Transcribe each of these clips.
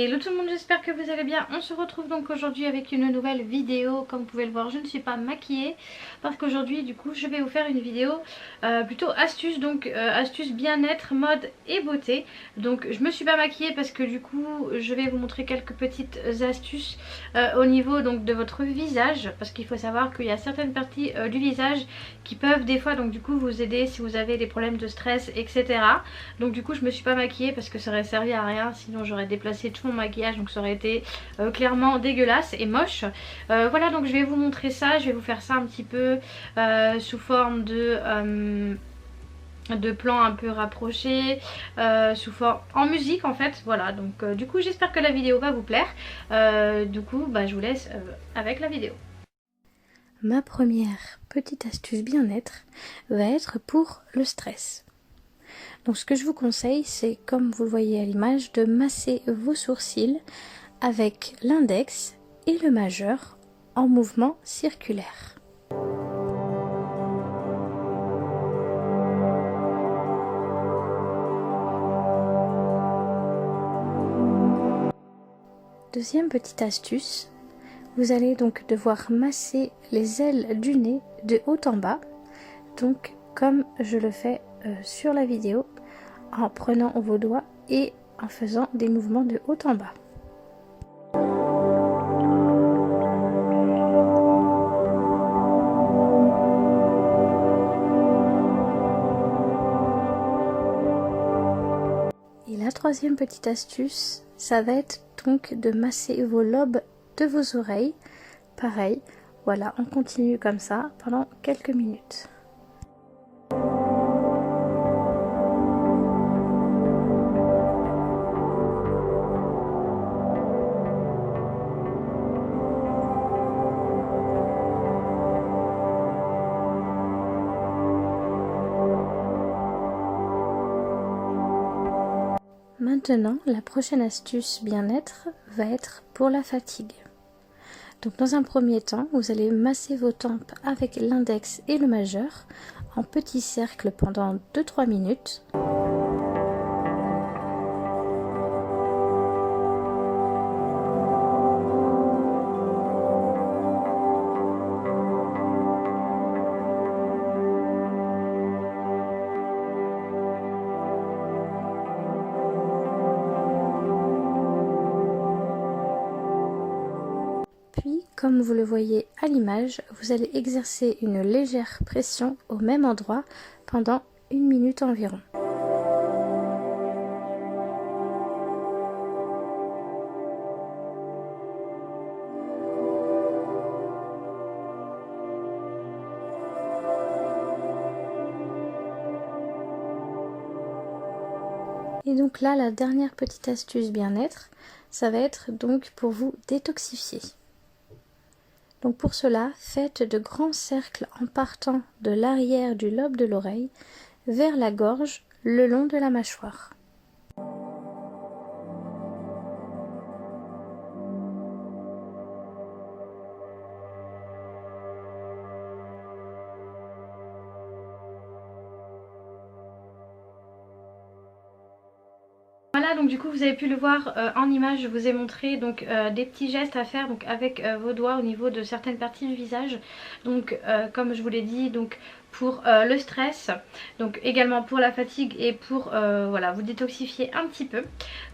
Hello tout le monde, j'espère que vous allez bien. On se retrouve donc aujourd'hui avec une nouvelle vidéo. Comme vous pouvez le voir, je ne suis pas maquillée parce qu'aujourd'hui du coup je vais vous faire une vidéo plutôt astuce, donc astuce bien-être, mode et beauté. Donc je me suis pas maquillée parce que du coup je vais vous montrer quelques petites astuces au niveau donc de votre visage, parce qu'il faut savoir qu'il y a certaines parties du visage qui peuvent des fois donc du coup vous aider si vous avez des problèmes de stress, etc. Donc du coup je me suis pas maquillée parce que ça aurait servi à rien, sinon j'aurais déplacé tout mon maquillage, donc ça aurait été clairement dégueulasse et moche. Voilà, donc je vais vous montrer ça, je vais vous faire ça un petit peu sous forme de plans un peu rapprochés, sous forme en musique en fait. Voilà, donc du coup j'espère que la vidéo va vous plaire. Du coup je vous laisse avec la vidéo. Ma première petite astuce bien-être va être pour le stress. Donc ce que je vous conseille, c'est, comme vous le voyez à l'image, de masser vos sourcils avec l'index et le majeur en mouvement circulaire. Deuxième petite astuce, vous allez donc devoir masser les ailes du nez de haut en bas, donc comme je le fais sur la vidéo, en prenant vos doigts et en faisant des mouvements de haut en bas. Et la troisième petite astuce, ça va être donc de masser vos lobes de vos oreilles. Pareil, voilà, on continue comme ça pendant quelques minutes. Maintenant, la prochaine astuce bien-être va être pour la fatigue. Donc dans un premier temps, vous allez masser vos tempes avec l'index et le majeur en petits cercles pendant 2-3 minutes. Puis, comme vous le voyez à l'image, vous allez exercer une légère pression au même endroit pendant 1 minute environ. Et donc là, la dernière petite astuce bien-être, ça va être donc pour vous détoxifier. Donc pour cela, faites de grands cercles en partant de l'arrière du lobe de l'oreille vers la gorge le long de la mâchoire. Voilà, donc du coup vous avez pu le voir en image, je vous ai montré donc des petits gestes à faire donc avec vos doigts au niveau de certaines parties du visage. Donc comme je vous l'ai dit, donc pour le stress, donc également pour la fatigue et pour voilà, vous détoxifier un petit peu.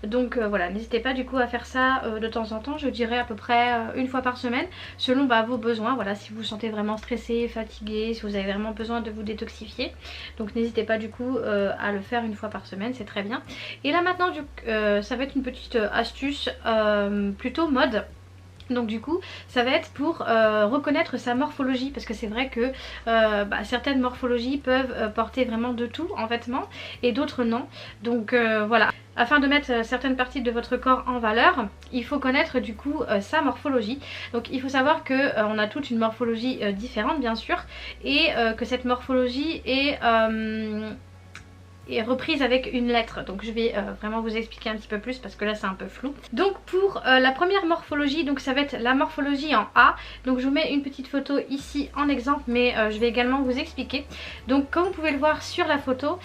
Donc voilà, n'hésitez pas du coup à faire ça de temps en temps, je dirais à peu près une fois par semaine, selon vos besoins. Voilà, si vous vous sentez vraiment stressé, fatigué, si vous avez vraiment besoin de vous détoxifier. Donc n'hésitez pas du coup à le faire une fois par semaine, c'est très bien. Et là maintenant ça va être une petite astuce plutôt mode. Donc du coup ça va être pour reconnaître sa morphologie, parce que c'est vrai que certaines morphologies peuvent porter vraiment de tout en vêtements et d'autres non. Donc voilà, afin de mettre certaines parties de votre corps en valeur, il faut connaître du coup sa morphologie. Donc il faut savoir que on a toute une morphologie différente bien sûr, et que cette morphologie est reprise avec une lettre. Donc je vais vraiment vous expliquer un petit peu plus parce que là c'est un peu flou. Donc pour la première morphologie, donc ça va être la morphologie en A. Donc je vous mets une petite photo ici en exemple, mais je vais également vous expliquer. Donc comme vous pouvez le voir sur la photo,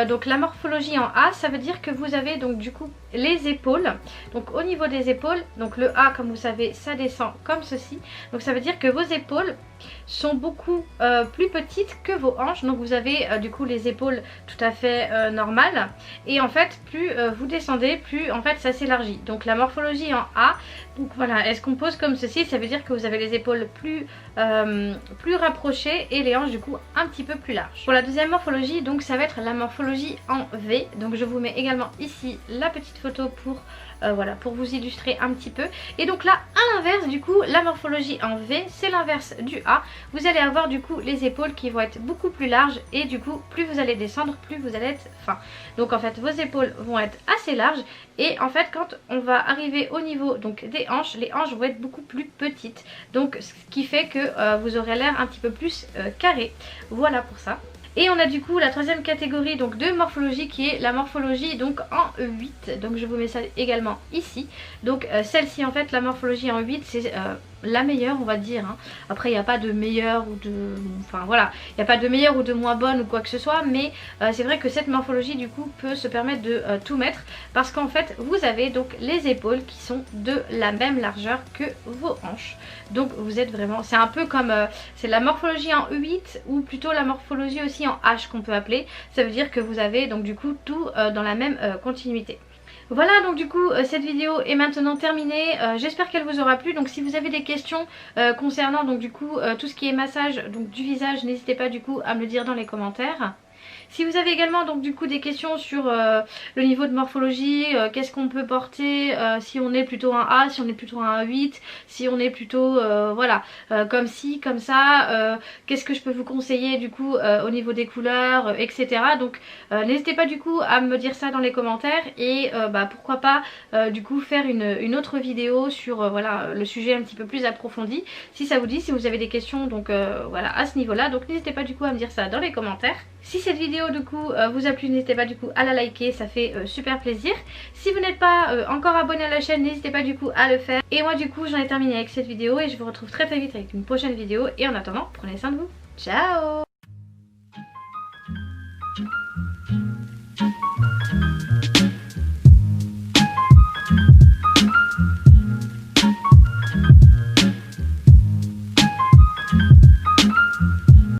donc la morphologie en A, ça veut dire que vous avez donc du coup les épaules. Donc au niveau des épaules, donc le A comme vous savez ça descend comme ceci. Donc ça veut dire que vos épaules sont beaucoup plus petites que vos hanches. Donc vous avez du coup les épaules tout à fait normales. Et en fait plus vous descendez, plus en fait ça s'élargit. Donc la morphologie en A, donc voilà, elle se compose comme ceci. Ça veut dire que vous avez les épaules plus rapprochées et les hanches du coup un petit peu plus larges. Pour la deuxième morphologie, donc ça va être la morphologie en V. Donc je vous mets également ici la petite photo pour voilà, pour vous illustrer un petit peu. Et donc là à l'inverse du coup, la morphologie en V c'est l'inverse du A. Vous allez avoir du coup les épaules qui vont être beaucoup plus larges et du coup plus vous allez descendre, plus vous allez être fin. Donc en fait vos épaules vont être assez larges et en fait quand on va arriver au niveau donc des hanches, les hanches vont être beaucoup plus petites. Donc ce qui fait que vous aurez l'air un petit peu plus carré. Voilà pour ça. Et on a du coup la troisième catégorie donc de morphologie qui est la morphologie donc en 8. Donc je vous mets ça également ici. Donc celle-ci en fait la morphologie en 8 c'est la meilleure on va dire. Hein. Après il n'y a pas de meilleure ou de... Enfin voilà, il n'y a pas de meilleure ou de moins bonne ou quoi que ce soit. Mais c'est vrai que cette morphologie du coup peut se permettre de tout mettre. Parce qu'en fait vous avez donc les épaules qui sont de la même largeur que vos hanches. Donc vous êtes vraiment... C'est un peu comme... c'est la morphologie en 8 ou plutôt la morphologie aussi en H qu'on peut appeler. Ça veut dire que vous avez donc du coup tout dans la même continuité. Voilà donc du coup cette vidéo est maintenant terminée, j'espère qu'elle vous aura plu. Donc si vous avez des questions concernant donc du coup tout ce qui est massage donc du visage, n'hésitez pas du coup à me le dire dans les commentaires. Si vous avez également donc du coup des questions sur le niveau de morphologie, qu'est-ce qu'on peut porter, si on est plutôt un A, si on est plutôt un 8, si on est plutôt voilà comme ci, comme ça, qu'est-ce que je peux vous conseiller du coup au niveau des couleurs, etc. Donc n'hésitez pas du coup à me dire ça dans les commentaires et bah, pourquoi pas du coup faire une autre vidéo sur voilà le sujet un petit peu plus approfondi. Si ça vous dit, si vous avez des questions donc voilà à ce niveau là, donc n'hésitez pas du coup à me dire ça dans les commentaires. Si cette vidéo du coup vous a plu, n'hésitez pas du coup à la liker, ça fait super plaisir. Si vous n'êtes pas encore abonné à la chaîne, n'hésitez pas du coup à le faire. Et moi du coup j'en ai terminé avec cette vidéo et je vous retrouve très vite avec une prochaine vidéo. Et en attendant, prenez soin de vous. Ciao!